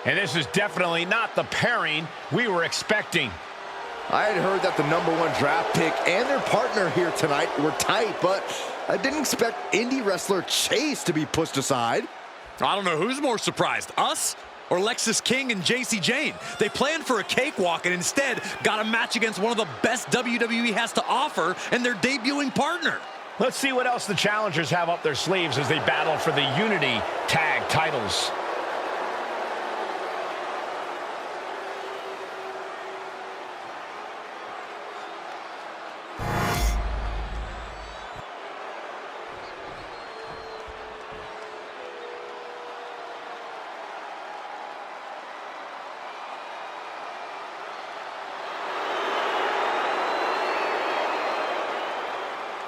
And this is definitely not the pairing we were expecting. I had heard that the #1 draft pick and their partner here tonight were tight, but I didn't expect indie wrestler Chase to be pushed aside. I don't know who's more surprised, us or Lexis King and JC Jane. They planned for a cakewalk and instead got a match against one of the best WWE has to offer and their debuting partner. Let's see what else the challengers have up their sleeves as they battle for the Unity Tag titles.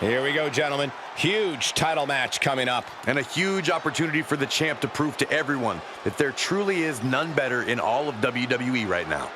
Here we go, gentlemen. Huge title match coming up. And a huge opportunity for the champ to prove to everyone that there truly is none better in all of WWE right now.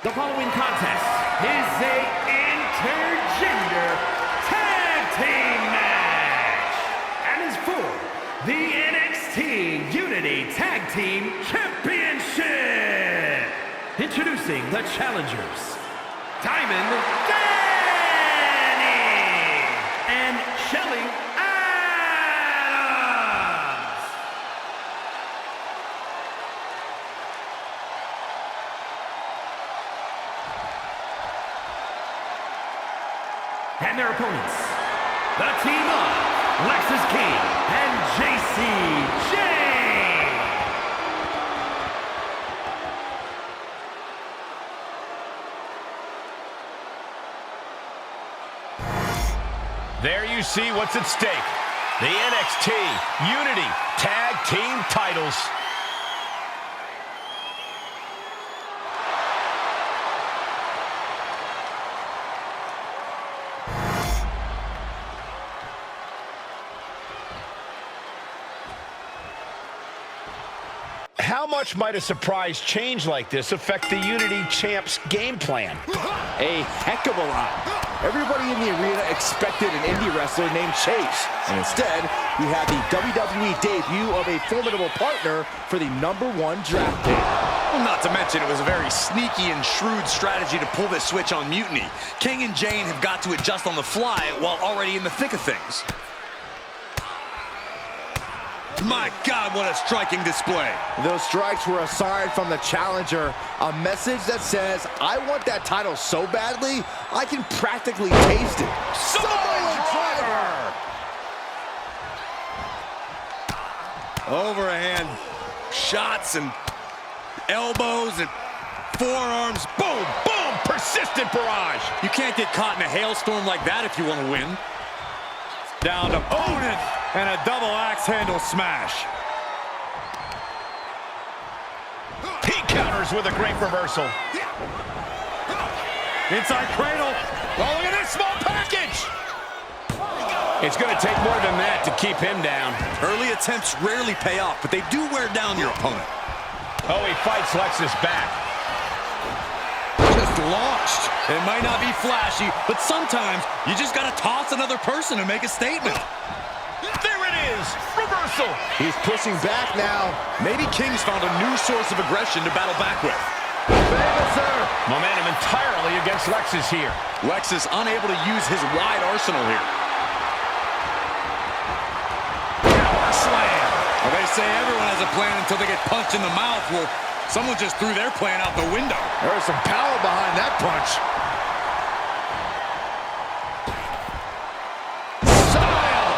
The following contest is a intergender tag team match and is for the NXT Unity Tag Team Championship. Introducing the challengers, Diamond Danny and Shelly Adams. And their opponents, the team of Lexis King and JC Jane. There you see what's at stake. The NXT Unity Tag Team titles. How much might a surprise change like this affect the Unity Champ's game plan? A heck of a lot. Everybody in the arena expected an indie wrestler named Chase, and instead, we had the WWE debut of a formidable partner for the #1 draft pick. Well, not to mention it was a very sneaky and shrewd strategy to pull this switch on Mutiny. King and Jane have got to adjust on the fly while already in the thick of things. My God, what a striking display. Those strikes were a sign from the challenger, a message that says, I want that title so badly, I can practically taste it. Samoan driver! Overhand shots and elbows and forearms. Boom, boom, persistent barrage. You can't get caught in a hailstorm like that if you want to win. Down to opponent and a double axe handle smash. He counters with a great reversal. Inside cradle. Oh, look at this small package! It's going to take more than that to keep him down. Early attempts rarely pay off, but they do wear down your opponent. Oh, he fights Lexis back. Just launched. It might not be flashy, but sometimes you just got to toss another person to make a statement. There it is! Reversal! He's pushing back now. Maybe King's found a new source of aggression to battle back with. Momentum entirely against Lexis here. Lexis unable to use his wide arsenal here. say everyone has a plan until they get punched in the mouth. Well, someone just threw their plan out the window. There's some power behind that punch. Style!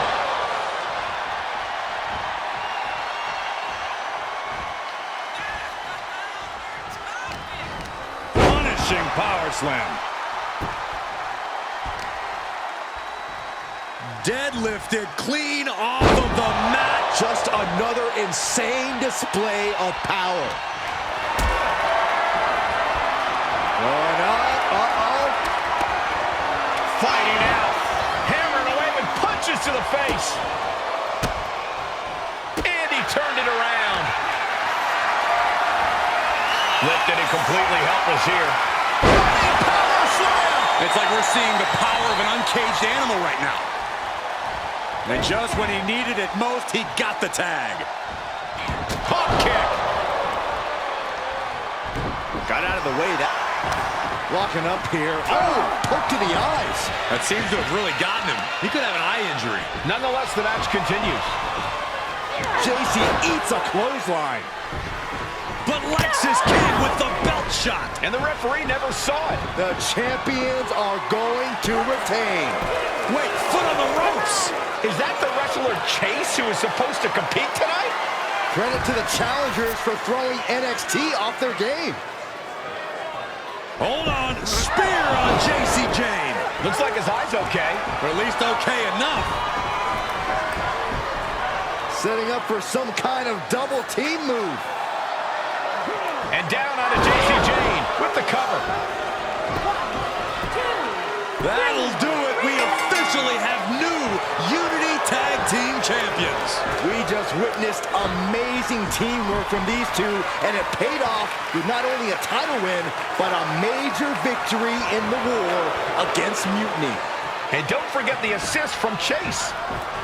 Punishing power slam. Deadlifted clean off of the mat. Just another insane display of power. Going up, uh-oh. Fighting out. Hammering away with punches to the face. And he turned it around. Lifted and completely helpless here. Power slam! It's like we're seeing the power of an uncaged animal right now. And just when he needed it most, he got the tag. Pop kick. Got out of the way. That locking up here. Oh, poke to the eyes. That seems to have really gotten him. He could have an eye injury. Nonetheless, the match continues. JC eats a clothesline. But Lexis King with the belt shot. And the referee never saw it. The champions are going to retain. Wait, foot on the ropes. Is that the wrestler Chase who is supposed to compete tonight? Credit to the challengers for throwing NXT off their game. Hold on. Spear on JC Jane. Looks like his eye's okay. Or at least okay enough. Setting up for some kind of double team move. And down onto JC Jane with the cover. That'll do it. We officially have new Unity Tag Team Champions. We just witnessed amazing teamwork from these two, and it paid off with not only a title win, but a major victory in the war against Mutiny. And don't forget the assist from Chase.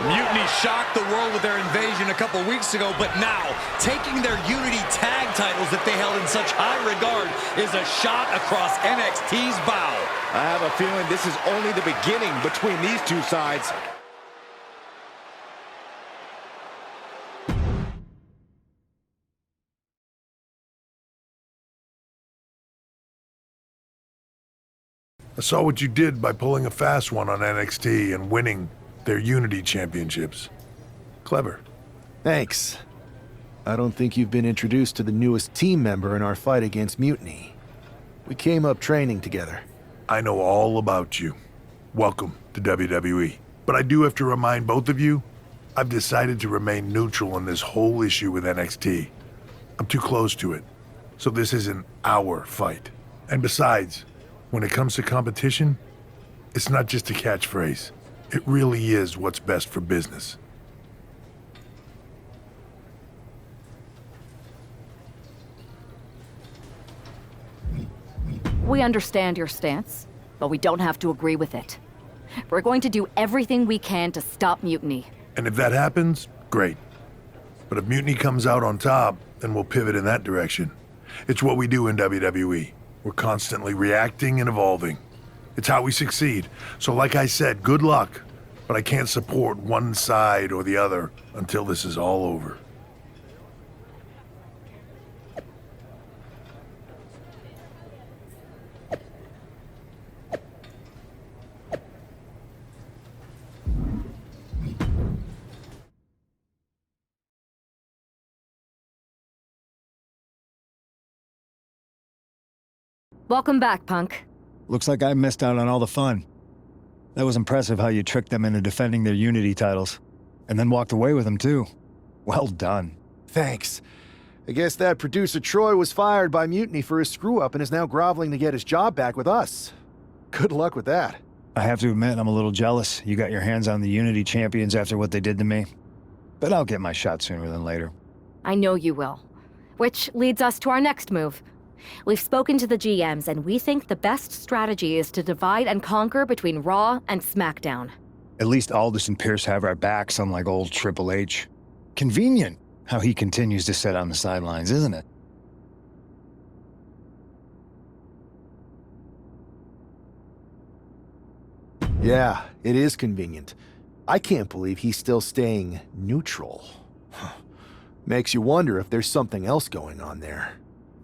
Mutiny shocked the world with their invasion a couple weeks ago, but now, taking their Unity Tag titles that they held in such high regard is a shot across NXT's bow. I have a feeling this is only the beginning between these two sides. I saw what you did by pulling a fast one on NXT and winning their Unity Championships. Clever. Thanks. I don't think you've been introduced to the newest team member in our fight against Mutiny. We came up training together. I know all about you. Welcome to WWE. But I do have to remind both of you, I've decided to remain neutral in this whole issue with NXT. I'm too close to it, so this isn't our fight. And besides, when it comes to competition, it's not just a catchphrase. It really is what's best for business. We understand your stance, but we don't have to agree with it. We're going to do everything we can to stop Mutiny. And if that happens, great. But if Mutiny comes out on top, then we'll pivot in that direction. It's what we do in WWE. We're constantly reacting and evolving. It's how we succeed. So like I said, good luck. But I can't support one side or the other until this is all over. Welcome back, Punk. Looks like I missed out on all the fun. That was impressive how you tricked them into defending their Unity titles. And then walked away with them, too. Well done. Thanks. I guess that producer Troy was fired by Mutiny for his screw-up and is now groveling to get his job back with us. Good luck with that. I have to admit, I'm a little jealous you got your hands on the Unity champions after what they did to me. But I'll get my shot sooner than later. I know you will. Which leads us to our next move. We've spoken to the GMs, and we think the best strategy is to divide and conquer between Raw and SmackDown. At least Aldous and Pierce have our backs, unlike old Triple H. Convenient how he continues to sit on the sidelines, isn't it? Yeah, it is convenient. I can't believe he's still staying neutral. Makes you wonder if there's something else going on there.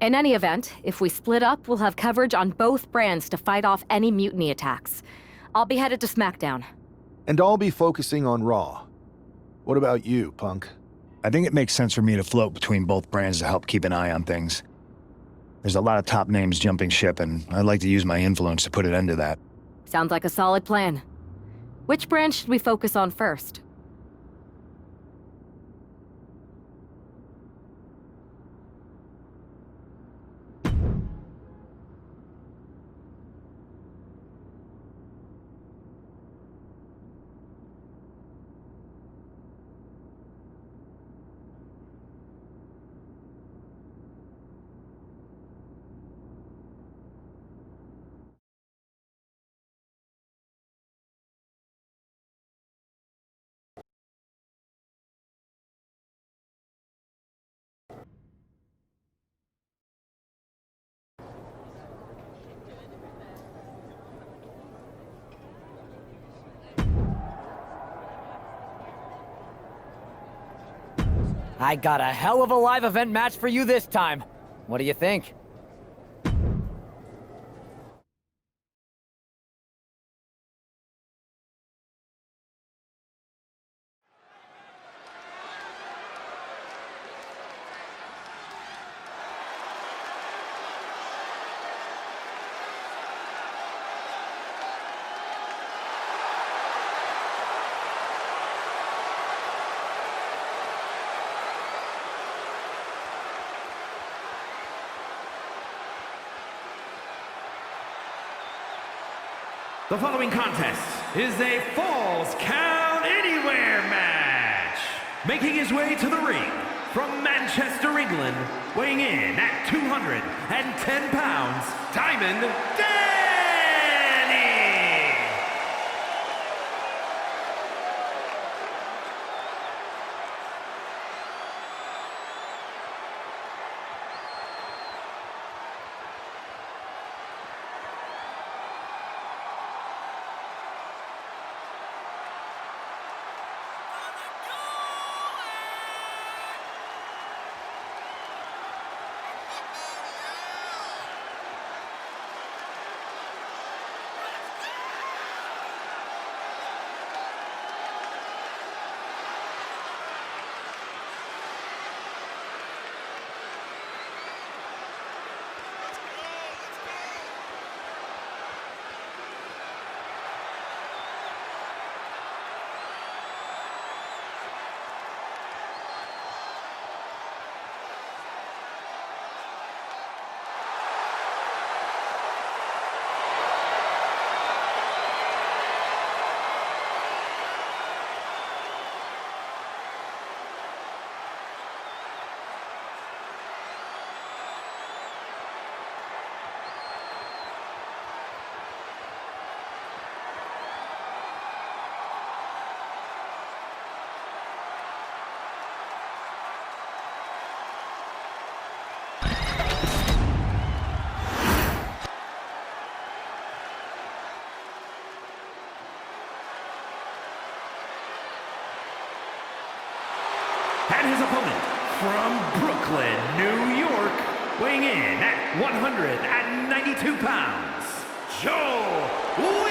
In any event, if we split up, we'll have coverage on both brands to fight off any mutiny attacks. I'll be headed to SmackDown. And I'll be focusing on Raw. What about you, Punk? I think it makes sense for me to float between both brands to help keep an eye on things. There's a lot of top names jumping ship, and I'd like to use my influence to put an end to that. Sounds like a solid plan. Which brand should we focus on first? I got a hell of a live event match for you this time. What do you think? The following contest is a Falls Count Anywhere match. Making his way to the ring from Manchester, England, weighing in at 210 pounds, Diamond Danny! And his opponent from Brooklyn, New York, weighing in at 192 pounds, Joe Wheeler!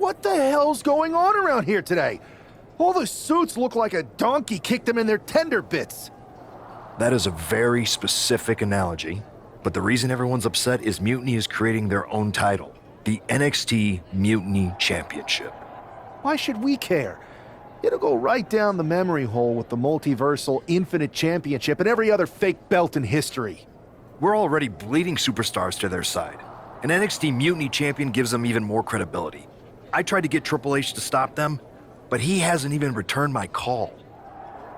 What the hell's going on around here today? All the suits look like a donkey kicked them in their tender bits. That is a very specific analogy, but the reason everyone's upset is Mutiny is creating their own title, the NXT Mutiny Championship. Why should we care? It'll go right down the memory hole with the Multiversal Infinite Championship and every other fake belt in history. We're already bleeding superstars to their side. An NXT Mutiny Champion gives them even more credibility. I tried to get Triple H to stop them, but he hasn't even returned my call.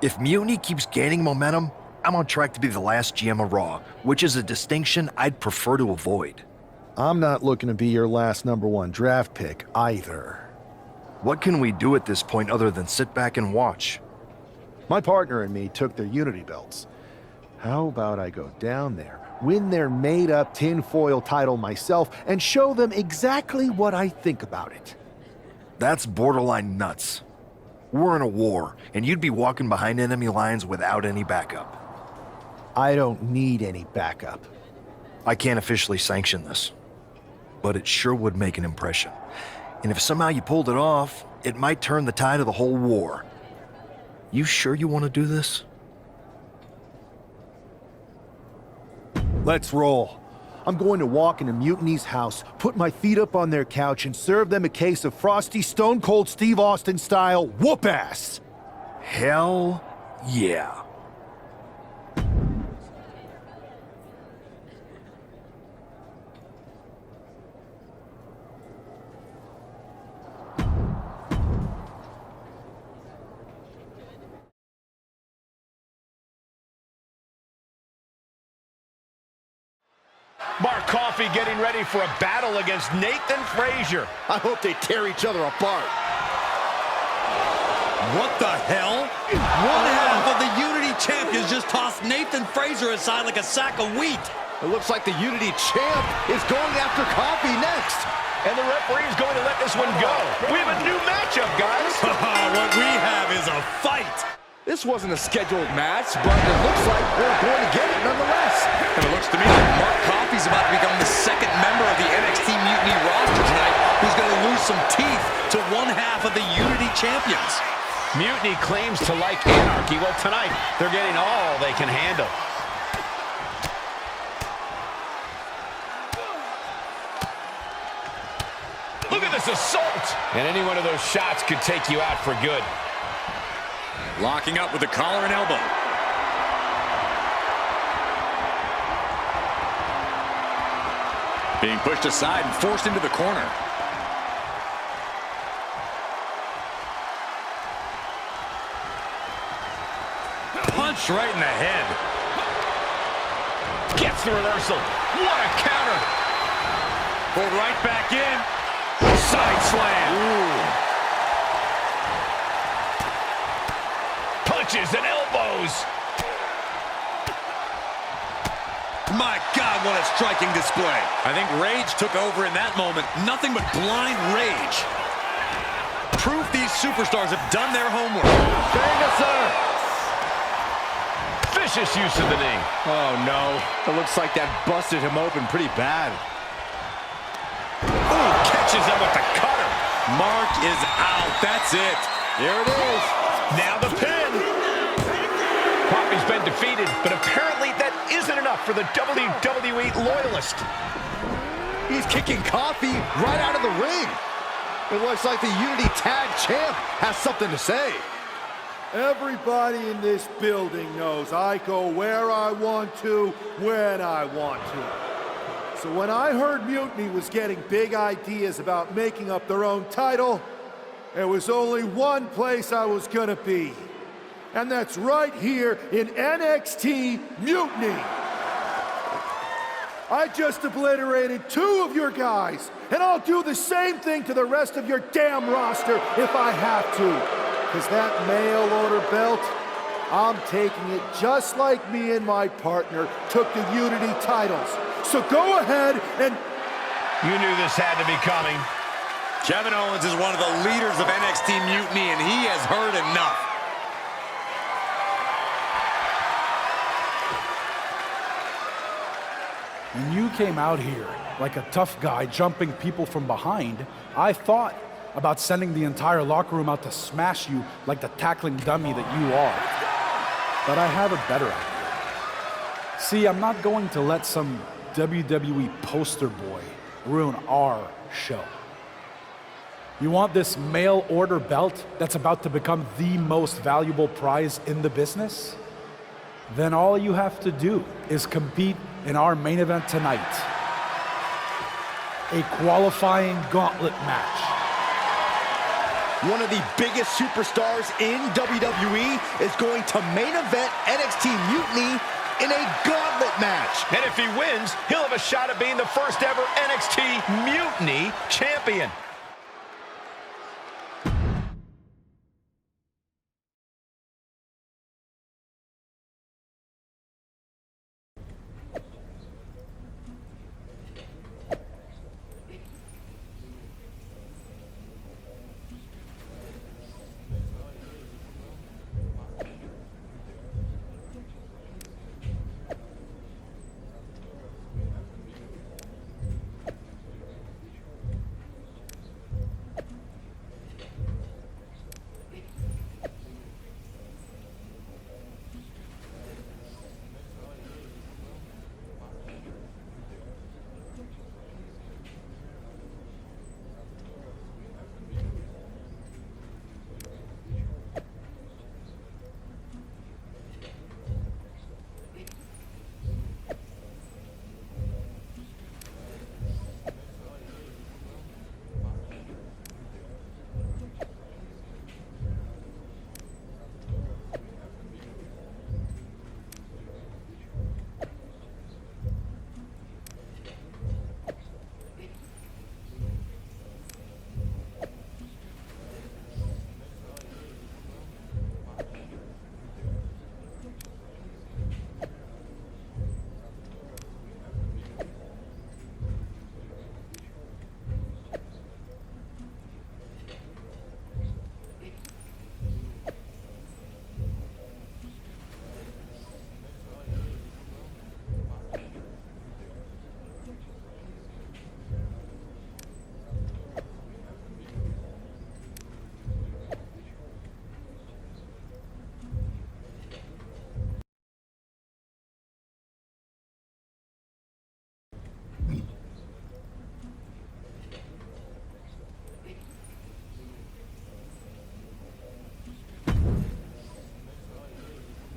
If Mutiny keeps gaining momentum, I'm on track to be the last GM of Raw, which is a distinction I'd prefer to avoid. I'm not looking to be your last #1 draft pick either. What can we do at this point other than sit back and watch? My partner and me took their Unity belts. How about I go down there, win their made-up tinfoil title myself, and show them exactly what I think about it? That's borderline nuts. We're in a war, and you'd be walking behind enemy lines without any backup. I don't need any backup. I can't officially sanction this, but it sure would make an impression. And if somehow you pulled it off, it might turn the tide of the whole war. You sure you want to do this? Let's roll. I'm going to walk into Mutiny's house, put my feet up on their couch, and serve them a case of frosty Stone Cold Steve Austin style whoop-ass. Hell yeah. Mark Coffey getting ready for a battle against Nathan Frazier. I hope they tear each other apart. What the hell? One half of the Unity champions just tossed Nathan Frazier aside like a sack of wheat. It looks like the Unity champ is going after Coffey next. And the referee is going to let this one go. We have a new matchup, guys. What we have is a fight. This wasn't a scheduled match, but it looks like we're going to get it nonetheless. And it looks to me like Mark Coffey's about to become the second member of the NXT Mutiny roster tonight who's going to lose some teeth to one half of the Unity champions. Mutiny claims to like anarchy. Well, tonight, they're getting all they can handle. Look at this assault! And any one of those shots could take you out for good. Locking up with the collar and elbow. Being pushed aside and forced into the corner. Punch right in the head. Gets the reversal. What a counter. Pulled right back in. Side slam. Ooh. Punches and elbows. My God, what a striking display. I think rage took over in that moment. Nothing but blind rage. Proof these superstars have done their homework. Vicious use of the knee. Oh, no. It looks like that busted him open pretty bad. Ooh, catches him with the cutter. Mark is out. That's it. Here it is. Now the pin. Coffey's been defeated, but apparently that isn't enough for the WWE loyalist. He's kicking Coffey right out of the ring. It looks like the Unity Tag Champ has something to say. Everybody in this building knows I go where I want to, when I want to. So when I heard Mutiny was getting big ideas about making up their own title, there was only one place I was gonna be. And that's right here in NXT Mutiny. I just obliterated 2 of your guys, and I'll do the same thing to the rest of your damn roster if I have to. Because that mail order belt, I'm taking it just like me and my partner took the Unity titles. So go ahead and... You knew this had to be coming. Kevin Owens is one of the leaders of NXT Mutiny, and he has heard enough. When you came out here like a tough guy jumping people from behind, I thought about sending the entire locker room out to smash you like the tackling dummy that you are. But I have a better idea. See, I'm not going to let some WWE poster boy ruin our show. You want this mail order belt that's about to become the most valuable prize in the business? Then all you have to do is compete in our main event tonight. A qualifying gauntlet match. One of the biggest superstars in WWE is going to main event NXT Mutiny in a gauntlet match. And if he wins, he'll have a shot at being the first ever NXT Mutiny champion.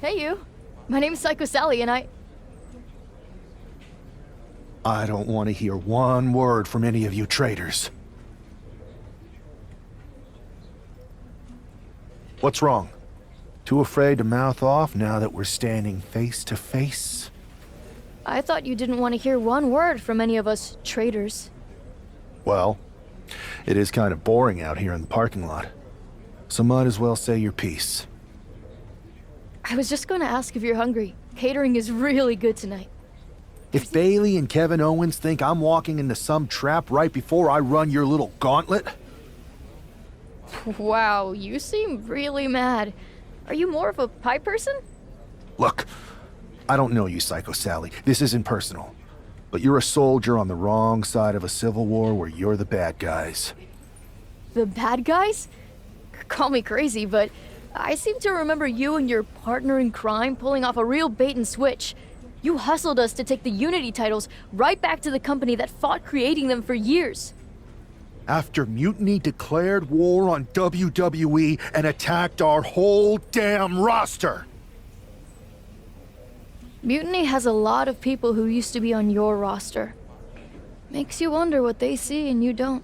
Hey, you. My name's Psycho Sally, and I don't want to hear one word from any of you traitors. What's wrong? Too afraid to mouth off now that we're standing face to face? I thought you didn't want to hear one word from any of us traitors. Well, it is kind of boring out here in the parking lot. So might as well say your piece. I was just going to ask if you're hungry. Catering is really good tonight. If Bailey and Kevin Owens think I'm walking into some trap right before I run your little gauntlet... Wow, you seem really mad. Are you more of a pie person? Look, I don't know you, Psycho Sally. This isn't personal. But you're a soldier on the wrong side of a civil war where you're the bad guys. The bad guys? Call me crazy, but I seem to remember you and your partner in crime pulling off a real bait and switch. You hustled us to take the Unity titles right back to the company that fought creating them for years. After Mutiny declared war on WWE and attacked our whole damn roster. Mutiny has a lot of people who used to be on your roster. Makes you wonder what they see and you don't.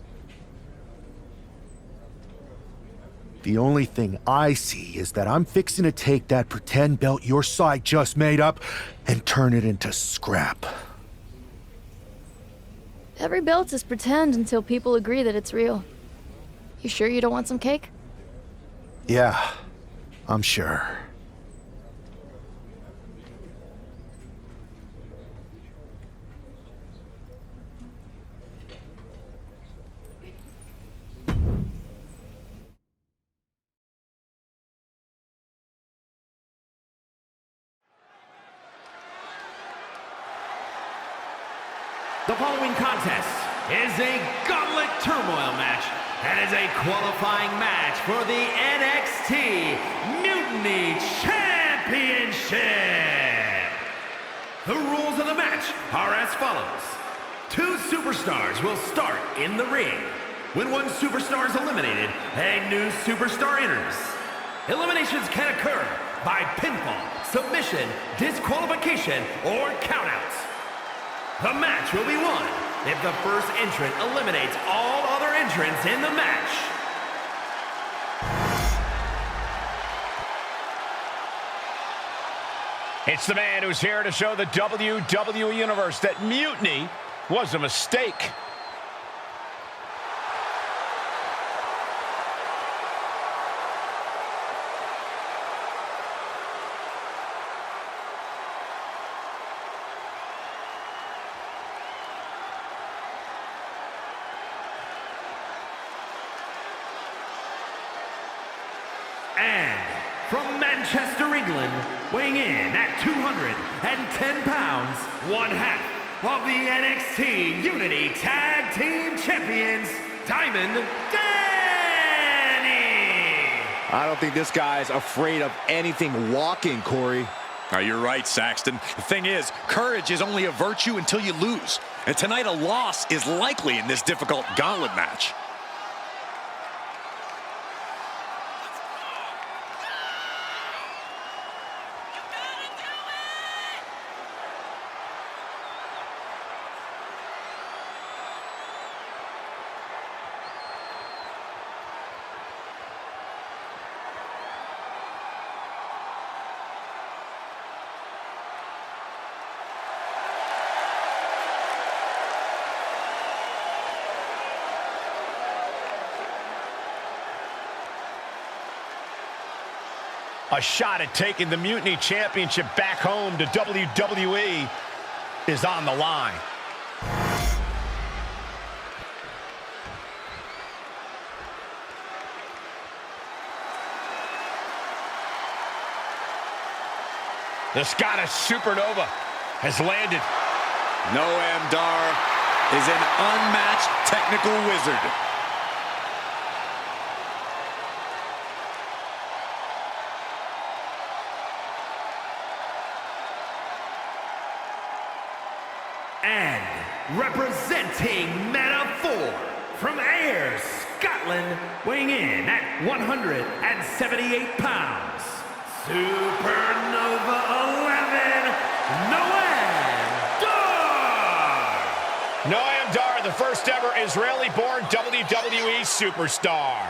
The only thing I see is that I'm fixing to take that pretend belt your side just made up and turn it into scrap. Every belt is pretend until people agree that it's real. You sure you don't want some cake? Yeah, I'm sure. The following contest is a gauntlet turmoil match and is a qualifying match for the NXT Mutiny Championship. The rules of the match are as follows. 2 superstars will start in the ring. When one superstar is eliminated, a new superstar enters. Eliminations can occur by pinfall, submission, disqualification, or countouts. The match will be won if the first entrant eliminates all other entrants in the match. It's the man who's here to show the WWE Universe that Mutiny was a mistake. And from Manchester, England, weighing in at 210 pounds, one half of the NXT Unity Tag Team Champions, Diamond Danny! I don't think this guy's afraid of anything walking, Corey. Oh, you're right, Saxton. The thing is, courage is only a virtue until you lose. And tonight, a loss is likely in this difficult gauntlet match. A shot at taking the Mutiny Championship back home to WWE is on the line. The Scottish Supernova has landed. Noam Dar is an unmatched technical wizard. And representing Meta 4 from Ayr, Scotland, weighing in at 178 pounds, Supernova 11, Noam Dar! Noam Dar, the first ever Israeli-born WWE superstar.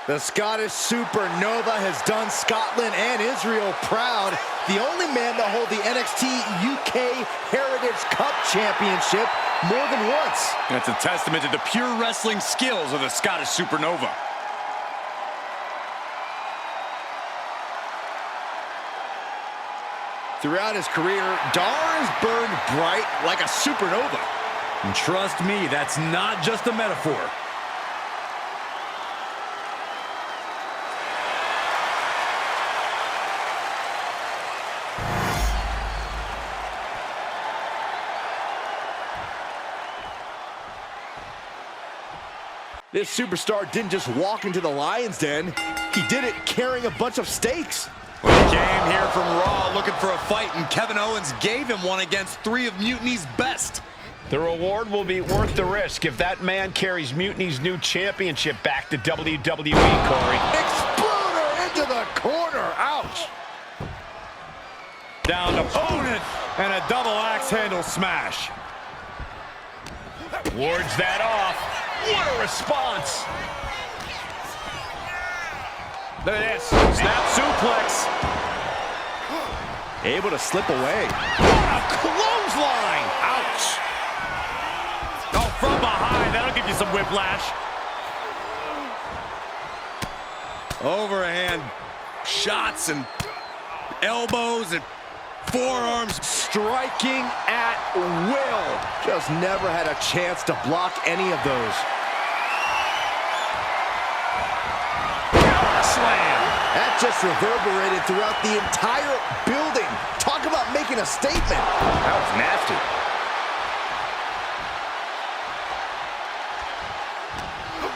The Scottish Supernova has done Scotland and Israel proud. The only man to hold the NXT UK Heritage Cup Championship more than once. That's a testament to the pure wrestling skills of the Scottish Supernova. Throughout his career, Dar has burned bright like a supernova. And trust me, that's not just a metaphor. This superstar didn't just walk into the Lion's Den. He did it carrying a bunch of stakes. Well, he came here from Raw looking for a fight, and Kevin Owens gave him one against 3 of Mutiny's best. The reward will be worth the risk if that man carries Mutiny's new championship back to WWE, Corey. Exploder into the corner. Ouch. Down opponent and a double axe handle smash. Wards that off. What a response. Look at this. Snap suplex. Able to slip away. What a clothesline. Ouch. Oh, from behind. That'll give you some whiplash. Overhand shots and elbows and forearms. Striking at will. Just never had a chance to block any of those. Slam. That just reverberated throughout the entire building. Talk about making a statement. That was nasty.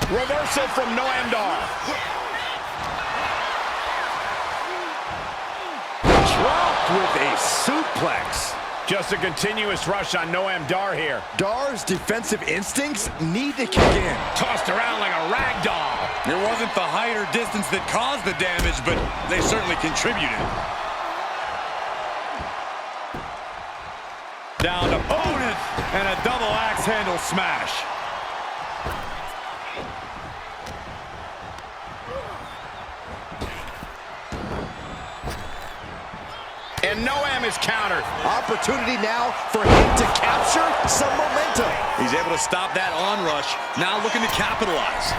Reversal from Noam Dar. Dropped with a suplex. Just a continuous rush on Noam Dar here. Dar's defensive instincts need to kick in. Tossed around like a rag doll. It wasn't the height or distance that caused the damage, but they certainly contributed. Down opponent and a double axe handle smash. And Noam is countered. Opportunity now for him to capture some momentum. He's able to stop that onrush. Now looking to capitalize.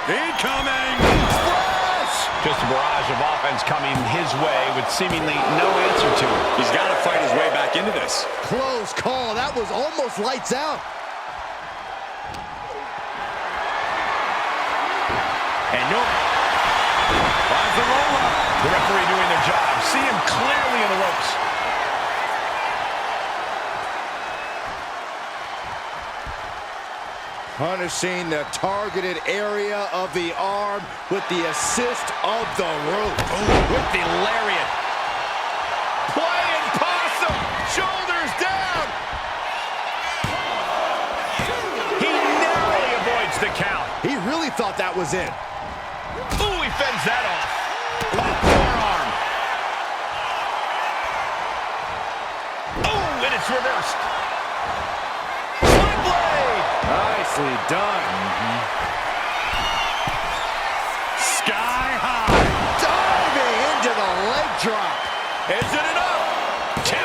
Incoming! Splash! Just a barrage of offense coming his way with seemingly no answer to it. He's got to fight his way back into this. Close call. That was almost lights out. And no. Finds the roll-up. The referee doing their job. See him clearly in the ropes. Punishing the targeted area of the arm with the assist of the rope. With the lariat. Playing possum. Shoulders down. He narrowly avoids the count. He really thought that was it. Ooh, he fends that off. Forearm. Oh, and it's reversed. Sling blade. Nicely done. Sky high. Diving into the leg drop. Is it enough? 2.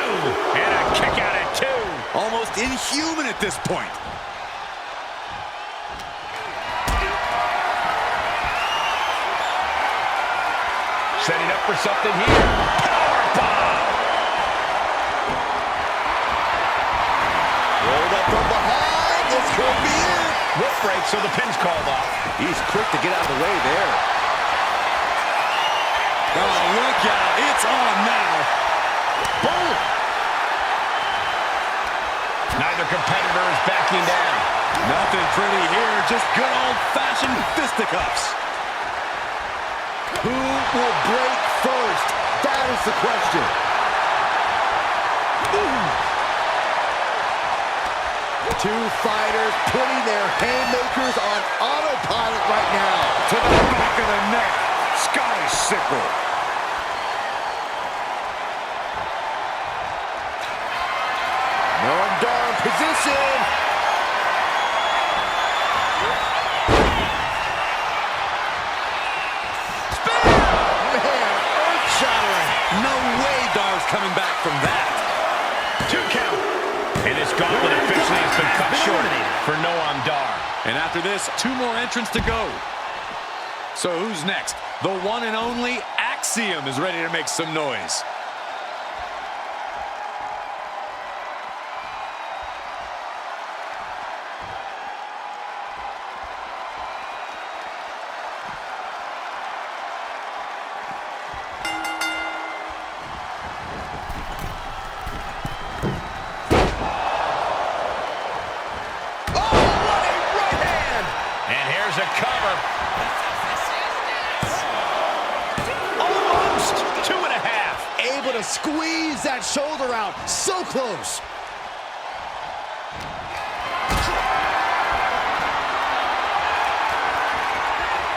And a kick out at 2. Almost inhuman at this point. Setting up for something here. Powerbomb. Rolled up from behind. This could be it. Whip break, so the pin's called off. He's quick to get out of the way there. Oh, look out. It's on now. Boom. Neither competitor is backing down. Nothing pretty here. Just good old-fashioned fisticuffs. Who will break first? That is the question. Ooh. Two fighters putting their haymakers on autopilot right now. To the back of the neck. Sky sickle. armbar in position. No way Dar's coming back from that. 2 count. And this gauntlet officially has been cut short for Noam Dar. And after this, 2 more entrants to go. So who's next? The one and only Axiom is ready to make some noise. A cover. Almost 2.5. Able to squeeze that shoulder out. So close.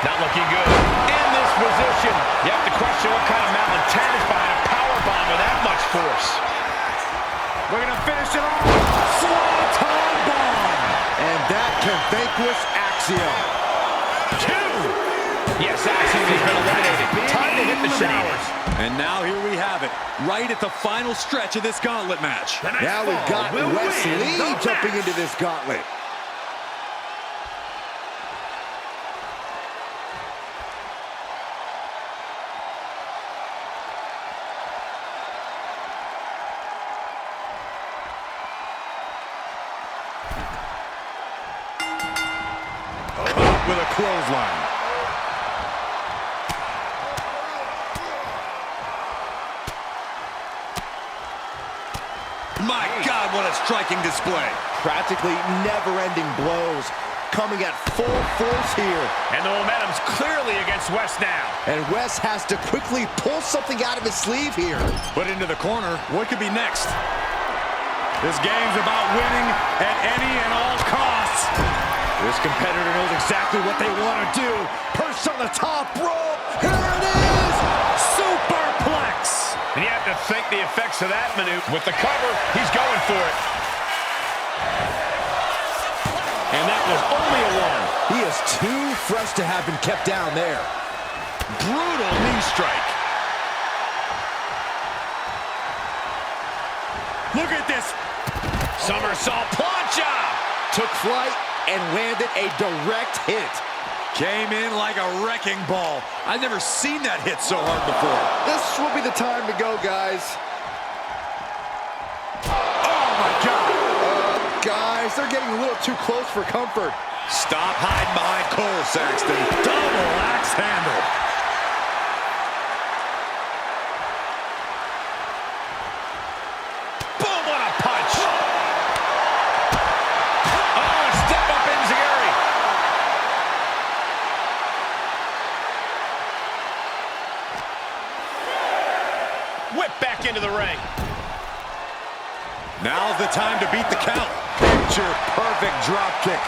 Not looking good. In this position, you have to question what kind of mountain talent is behind a powerbomb with that much force. We're going to finish it off. Swanton bomb. And that can vanquish Axiom. 2. Yes, Axiom has been eliminated. Time to hit the showers. And now here we have it, right at the final stretch of this gauntlet match. Now we've got Wes Lee jumping into this gauntlet. With a clothesline. My God, what a striking display. Practically never-ending blows coming at full force here. And the momentum's clearly against Wes now. And Wes has to quickly pull something out of his sleeve here. Put into the corner. What could be next? This game's about winning at any and all costs. This competitor knows exactly what they want to do. Perched on the top rope. Here it is! Superplex! And you have to think the effects of that maneuver. With the cover, he's going for it. And that was only a 1. He is too fresh to have been kept down there. Brutal knee strike. Look at this. Somersault plancha. Took flight and landed a direct hit. Came in like a wrecking ball. I've never seen that hit so hard before. This will be the time to go, guys. Oh, my God. Guys, they're getting a little too close for comfort. Stop hiding behind Cole, Saxton. Double axe handle. Boom, what a punch. Oh, step up enziguri. Whip back into the ring. Now's the time to beat the count. Picture perfect drop kick.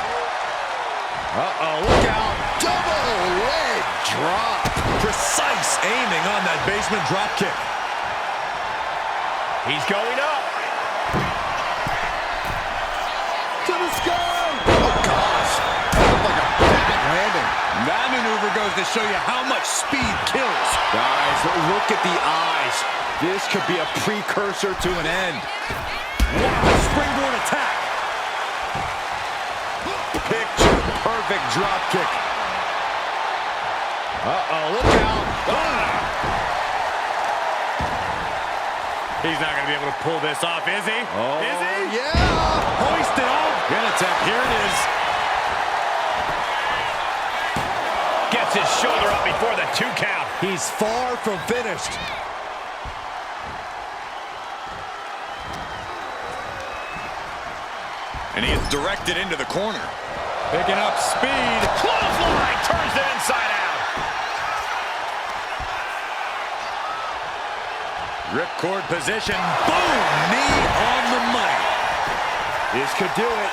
Uh-oh, look out. Double leg drop. Precise aiming on that basement drop kick. He's going up. To the sky. Oh, gosh. That looked like a bad landing. That maneuver goes to show you how much speed kills. Guys, look at the eyes. This could be a precursor to an end. Wow, springboard attack. Picture perfect drop kick. Uh-oh, look out. He's not going to be able to pull this off, is he? Oh, is he? Yeah. Hoist it off. Pin attack, here it is. Gets his shoulder up before the 2 count. He's far from finished. And he is directed into the corner. Picking up speed. Clothesline turns it inside out. Ripcord position. Boom! Knee on the money. This could do it.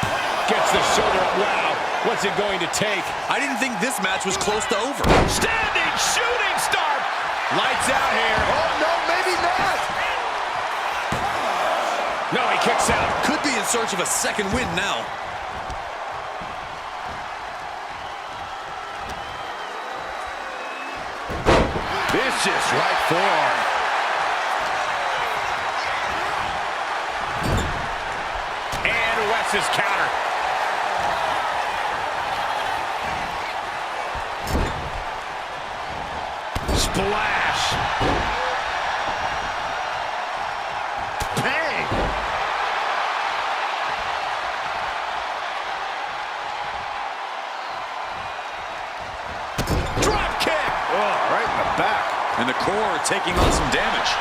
Gets the shoulder up. Wow. What's it going to take? I didn't think this match was close to over. Standing shooting star. Lights out here. Oh, no, maybe not. No, he kicks out. Could be in search of a second win now. Vicious right forearm. And Wes's counter. Splash. Bang. Drop kick. Oh, right in the back. And the core taking on some damage.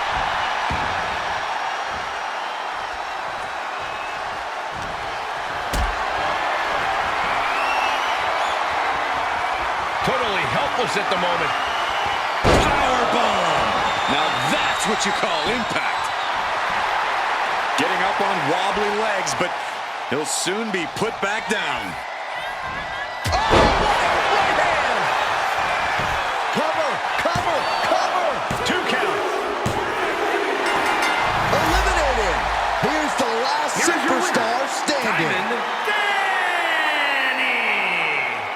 Totally helpless at the moment. Powerbomb. Now that's what you call impact. Getting up on wobbly legs, but he'll soon be put back down. Oh, right hand! Cover, cover, cover! 2 count. Eliminated! Here's the last superstar standing.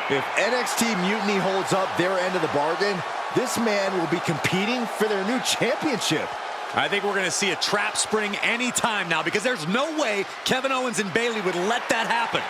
If NXT Mutiny holds up their end of the bargain, this man will be competing for their new championship. I think we're going to see a trap spring anytime now because there's no way Kevin Owens and Bayley would let that happen.